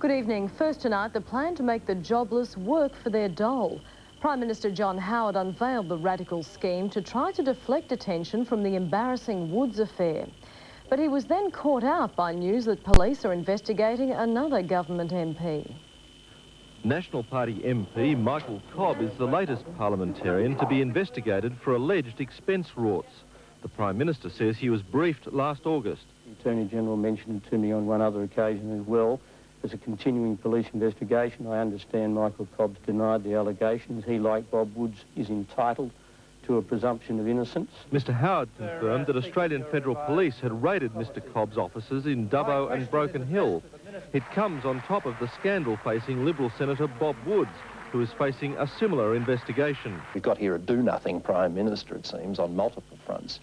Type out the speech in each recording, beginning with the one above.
Good evening. First tonight, the plan to make the jobless work for their dole. Prime Minister John Howard unveiled the radical scheme to try to deflect attention from the embarrassing Woods affair. But he was then caught out by news that police are investigating another government MP. National Party MP Michael Cobb is the latest parliamentarian to be investigated for alleged expense rorts. The Prime Minister says he was briefed last August. The Attorney General mentioned to me on one other occasion as well. There's a continuing police investigation. I understand Michael Cobb's denied the allegations. He, like Bob Woods, is entitled to a presumption of innocence. Mr Howard confirmed that Australian Federal Police had raided Mr Cobb's offices in Dubbo and Broken Hill. It comes on top of the scandal-facing Liberal Senator Bob Woods, who is facing a similar investigation. We've got here a do-nothing Prime Minister, it seems, on multiple fronts,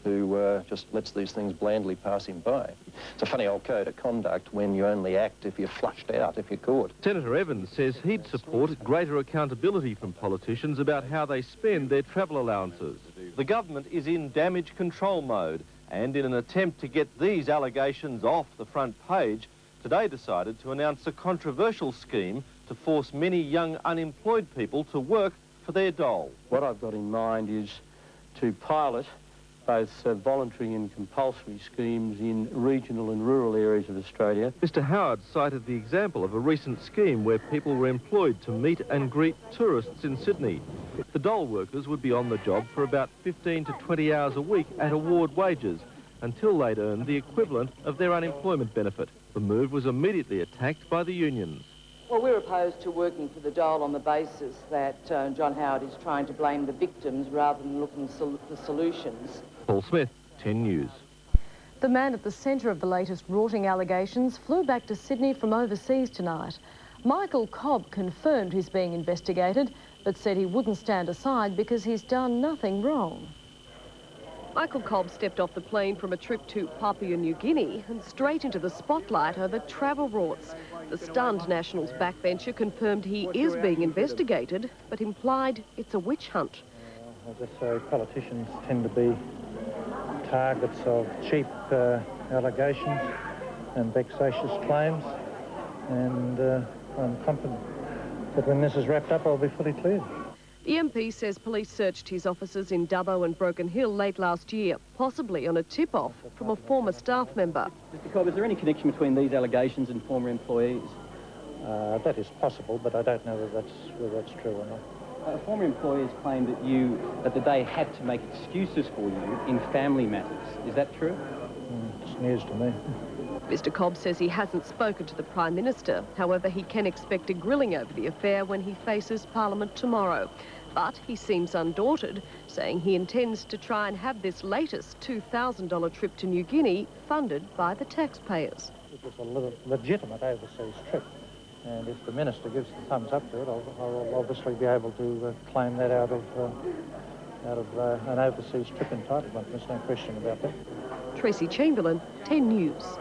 who just lets these things blandly pass him by. It's a funny old code of conduct when you only act if you're flushed out, if you're caught. Senator Evans says he'd support greater accountability from politicians about how they spend their travel allowances. The government is in damage control mode, and in an attempt to get these allegations off the front page, today decided to announce a controversial scheme to force many young unemployed people to work for their dole. What I've got in mind is to pilot both voluntary and compulsory schemes in regional and rural areas of Australia. Mr Howard cited the example of a recent scheme where people were employed to meet and greet tourists in Sydney. The dole workers would be on the job for about 15 to 20 hours a week at award wages until they'd earned the equivalent of their unemployment benefit. The move was immediately attacked by the unions. Well, we're opposed to working for the dole on the basis that John Howard is trying to blame the victims rather than looking for solutions. Paul Smith, 10 News. The man at the centre of the latest rorting allegations flew back to Sydney from overseas tonight. Michael Cobb confirmed he's being investigated, but said he wouldn't stand aside because he's done nothing wrong. Michael Cobb stepped off the plane from a trip to Papua New Guinea and straight into the spotlight over travel rorts. The stunned Nationals backbencher confirmed he is being investigated, but implied it's a witch hunt. As I say, politicians tend to be targets of cheap allegations and vexatious claims, and I'm confident that when this is wrapped up, I'll be fully cleared. The MP says police searched his offices in Dubbo and Broken Hill late last year, possibly on a tip-off from a former staff member. Mr Cobb, is there any connection between these allegations and former employees? That is possible, but I don't know whether that's true or not. Former employees claim that they had to make excuses for you in family matters. Is that true? It's news to me. Mr Cobb says he hasn't spoken to the Prime Minister. However, he can expect a grilling over the affair when he faces Parliament tomorrow. But he seems undaunted, saying he intends to try and have this latest $2,000 trip to New Guinea funded by the taxpayers. It was a legitimate overseas trip, and if the Minister gives the thumbs up to it, I'll obviously be able to claim that out of an overseas trip entitlement. There's no question about that. Tracy Chamberlain, 10 News.